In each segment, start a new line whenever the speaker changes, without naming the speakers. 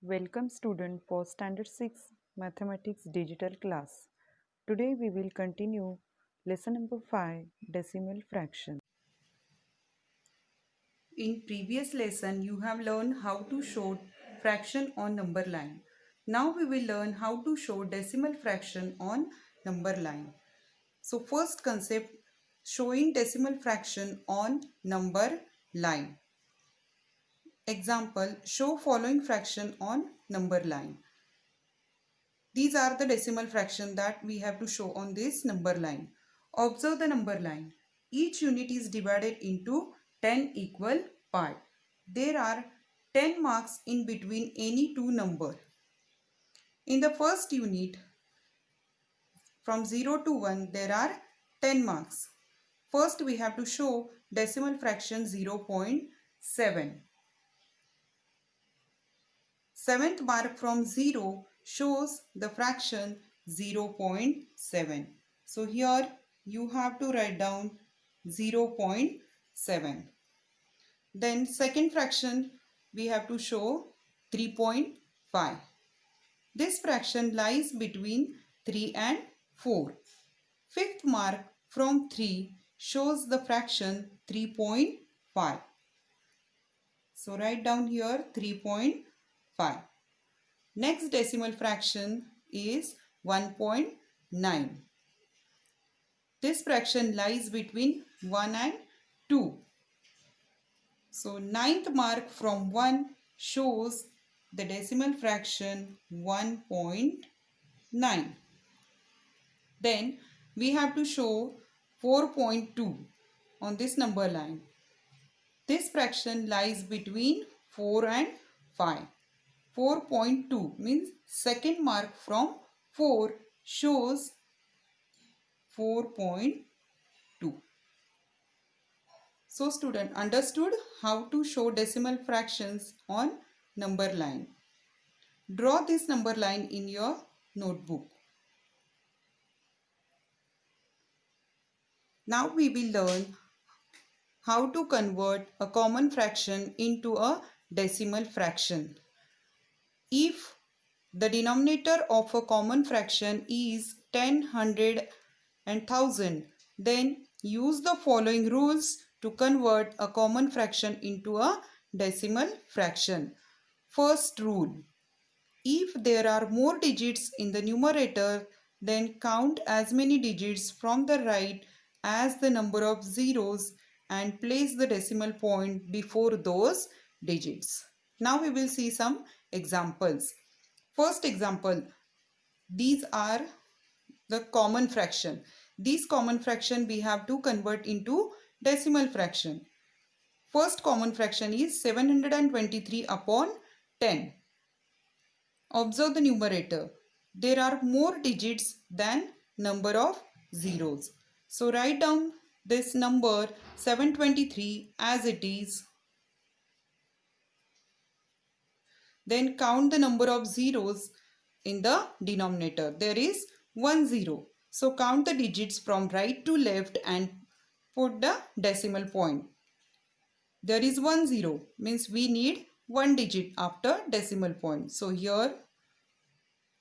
Welcome student for Standard 6 Mathematics Digital class. Today we will continue lesson number 5 Decimal Fraction. In previous lesson you have learned how to show fraction on number line. Now we will learn how to show decimal fraction on number line. So first concept, showing decimal fraction on number line. Example, show following fraction on number line. These are the decimal fraction that we have to show on this number line. Observe the number line. Each unit is divided into 10 equal parts. There are 10 marks in between any two numbers. In the first unit, from 0 to 1, there are 10 marks. First, we have to show decimal fraction 0.7. Seventh mark from 0 shows the fraction 0.7. So here you have to write down 0.7. Then second fraction we have to show 3.5. This fraction lies between 3 and 4. Fifth mark from 3 shows the fraction 3.5. So write down here 3.5. Next decimal fraction is 1.9. This fraction lies between 1 and 2. So ninth mark from 1 shows the decimal fraction 1.9. Then we have to show 4.2 on this number line. This fraction lies between 4 and 5. 4.2 means second mark from 4 shows 4.2. So student understood how to show decimal fractions on number line. Draw this number line in your notebook. Now we will learn how to convert a common fraction into a decimal fraction. If the denominator of a common fraction is 10, 100 and 1000, then use the following rules to convert a common fraction into a decimal fraction. First rule, if there are more digits in the numerator, then count as many digits from the right as the number of zeros and place the decimal point before those digits. Now we will see some examples. First example, these are the common fraction. These common fraction we have to convert into decimal fraction. First common fraction is 723 upon 10. Observe the numerator. There are more digits than number of zeros. So write down this number 723 as it is. Then count the number of zeros in the denominator. There is 1 0. So count the digits from right to left and put the decimal point. There is 1 0 means we need one digit after decimal point. So here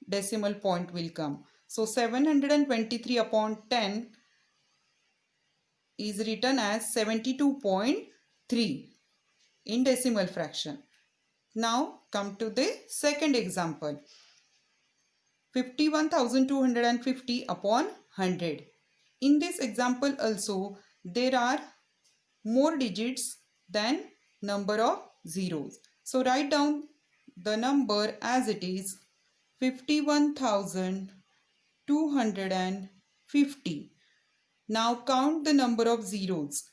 decimal point will come. So 723 upon 10 is written as 72.3 in decimal fraction. Now come to the second example. 51,250 upon 100. In this example also there are more digits than number of zeros. So write down the number as it is 51,250. Now count the number of zeros.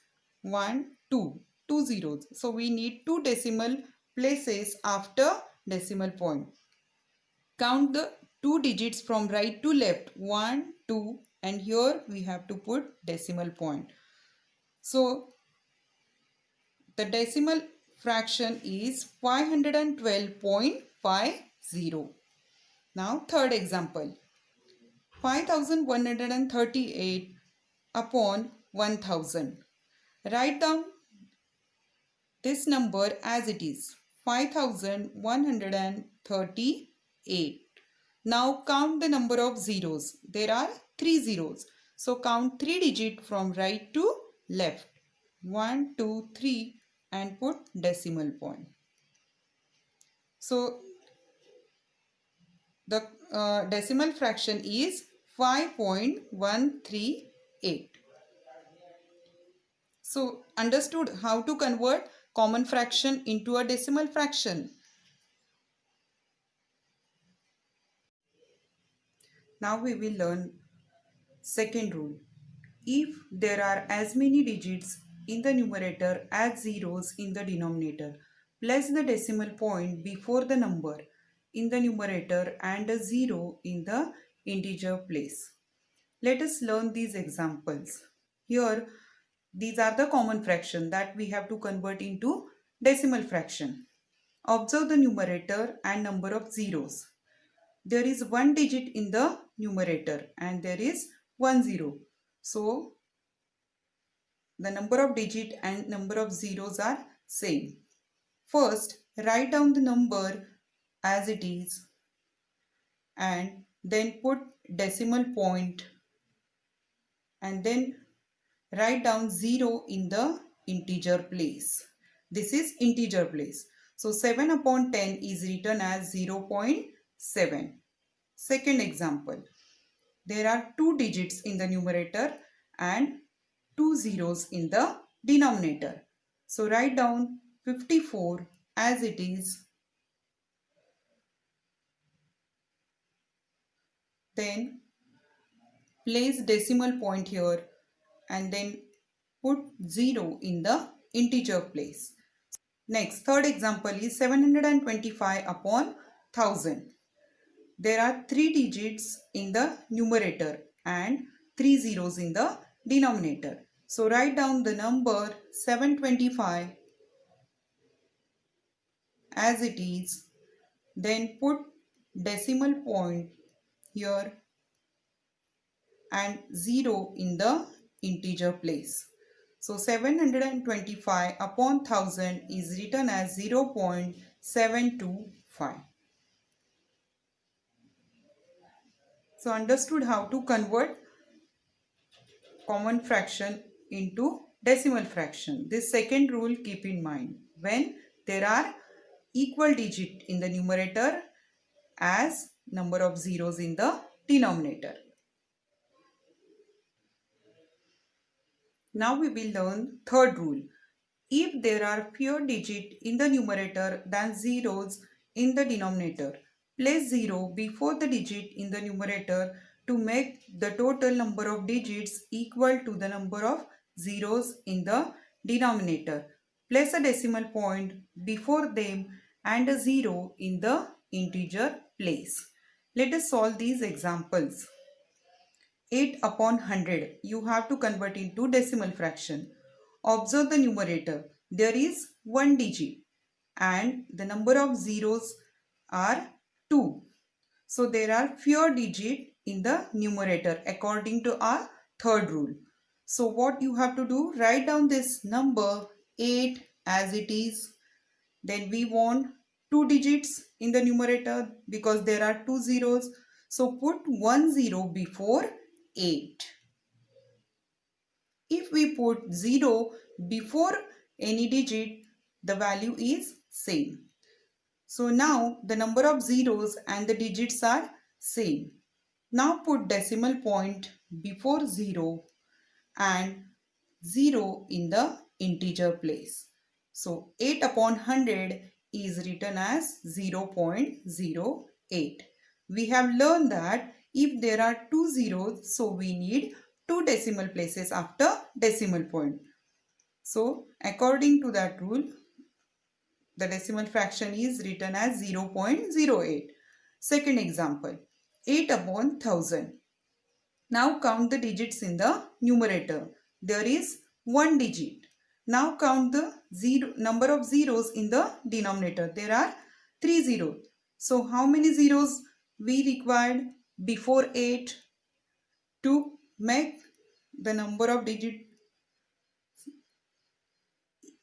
1, 2, 2 zeros. So we need 2 decimal places after decimal point. Count the 2 digits from right to left. 1, 2 and here we have to put decimal point. So the decimal fraction is 512.50. Now third example. 5138 upon 1000. Write down this number as it is. 5138. Now count the number of zeros. There are 3 zeros. So count 3 digits from right to left. 1, 2, 3 and put decimal point. So the decimal fraction is 5.138. So understood how to convert common fraction into a decimal fraction. Now we will learn second rule. If there are as many digits in the numerator as zeros in the denominator, place the decimal point before the number in the numerator and a zero in the integer place. Let us learn these examples. Here, these are the common fraction that we have to convert into decimal fraction. Observe the numerator and number of zeros. There is one digit in the numerator and there is 1 zero. So, the number of digit and number of zeros are same. First, write down the number as it is and then put decimal point and then write down 0 in the integer place. This is integer place. So 7 upon 10 is written as 0.7. Second example. There are 2 digits in the numerator and 2 zeros in the denominator. So write down 54 as it is. Then place decimal point here and then put 0 in the integer place. Next, third example is 725 upon 1000. There are 3 digits in the numerator and 3 zeros in the denominator. So write down the number 725 as it is. Then put decimal point here and 0 in the integer place. So 725 upon 1000 is written as 0.725. So understood how to convert common fraction into decimal fraction. This second rule keep in mind when there are equal digit in the numerator as number of zeros in the denominator. Now we will learn third rule. If there are fewer digits in the numerator than zeros in the denominator, place 0 before the digit in the numerator to make the total number of digits equal to the number of zeros in the denominator. Place a decimal point before them and a 0 in the integer place. Let us solve these examples. 8 upon 100, you have to convert into decimal fraction. Observe the numerator. There is one digit and the number of zeros are 2. So there are fewer digits in the numerator according to our third rule. So what you have to do, write down this number 8 as it is. Then we want 2 digits in the numerator because there are 2 zeros. So put 1 zero before 8. If we put 0 before any digit, the value is same. So now the number of zeros and the digits are same. Now put decimal point before 0 and 0 in the integer place. So 8 upon 100 is written as 0.08. We have learned that if there are 2 zeros, so we need 2 decimal places after decimal point. So according to that rule, the decimal fraction is written as 0.08. Second example, 8 upon 1000. Now count the digits in the numerator. There is one digit. Now count the number of zeros in the denominator. There are 3 zeros. So how many zeros we required before 8 to make the number of digits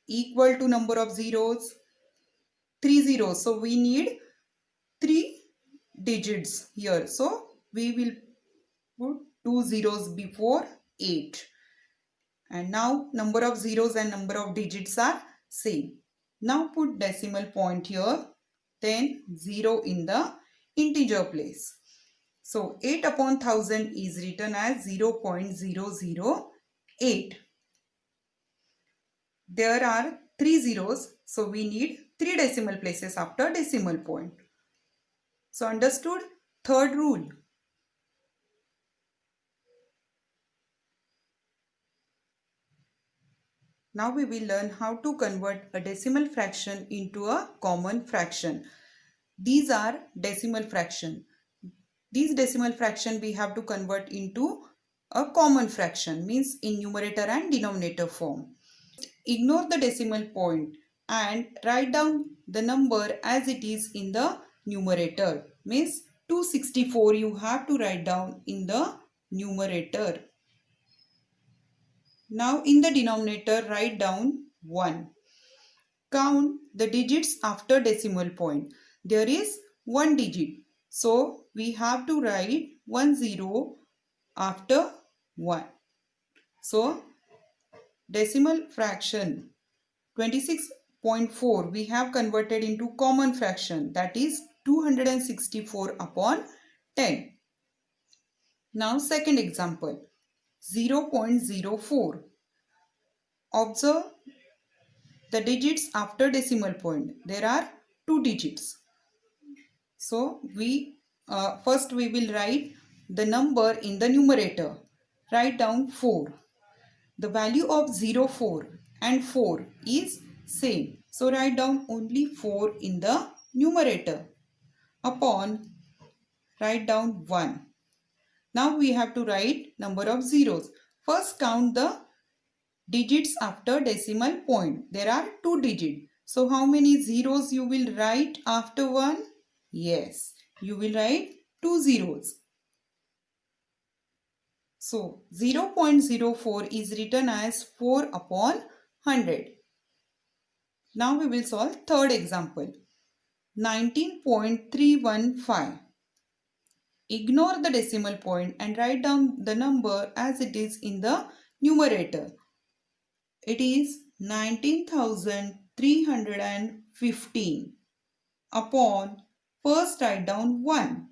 equal to number of zeros? 3 zeros. So we need 3 digits here. So we will put 2 zeros before 8. And now number of zeros and number of digits are same. Now put decimal point here, then 0 in the integer place. So 8 upon 1000 is written as 0.008. There are 3 zeros, so we need 3 decimal places after decimal point. So understood? Third rule. Now we will learn how to convert a decimal fraction into a common fraction. These are decimal fraction. These decimal fraction we have to convert into a common fraction, means in numerator and denominator form. Ignore the decimal point and write down the number as it is in the numerator. Means 264 you have to write down in the numerator. Now in the denominator write down 1. Count the digits after decimal point. There is 1 digit. So we have to write 10 after 1. So decimal fraction 26.4 we have converted into common fraction, that is 264 upon 10. Now second example, 0.04. Observe the digits after decimal point. There are 2 digits. So first we will write the number in the numerator. Write down 4. The value of 0, 4 and 4 is same. So write down only 4 in the numerator. Upon write down 1. Now we have to write number of zeros. First count the digits after decimal point. There are 2 digits. So how many zeros you will write after 1? Yes, you will write 2 zeros. So 0.04 is written as 4 upon 100. Now we will solve third example. 19.315. Ignore the decimal point and write down the number as it is in the numerator. It is 19,315. Upon first write down 1.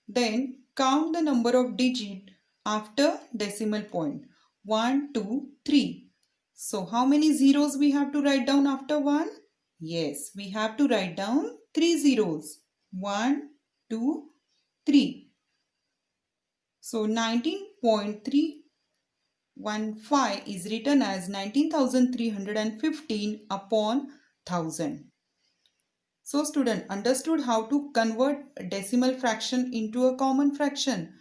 Then count the number of digits after decimal point. 1, 2, 3. So how many zeros we have to write down after 1? Yes, we have to write down 3 zeros. 1, 2, 3. So 19.315 is written as 19,315 upon 1000. So student, understood how to convert a decimal fraction into a common fraction.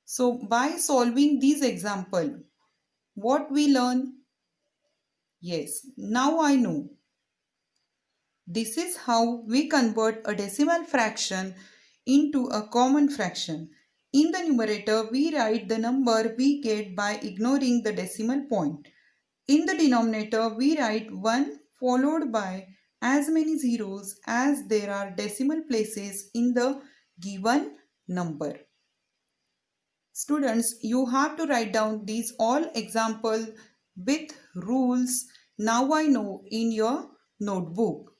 So by solving these example, what we learn? Yes, now I know. This is how we convert a decimal fraction into a common fraction. In the numerator, we write the number we get by ignoring the decimal point. In the denominator, we write 1 followed by as many zeros as there are decimal places in the given number. Students, you have to write down these all examples with rules now I know in your notebook.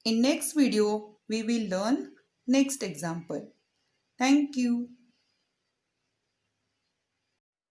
In next video, we will learn next example. Thank you.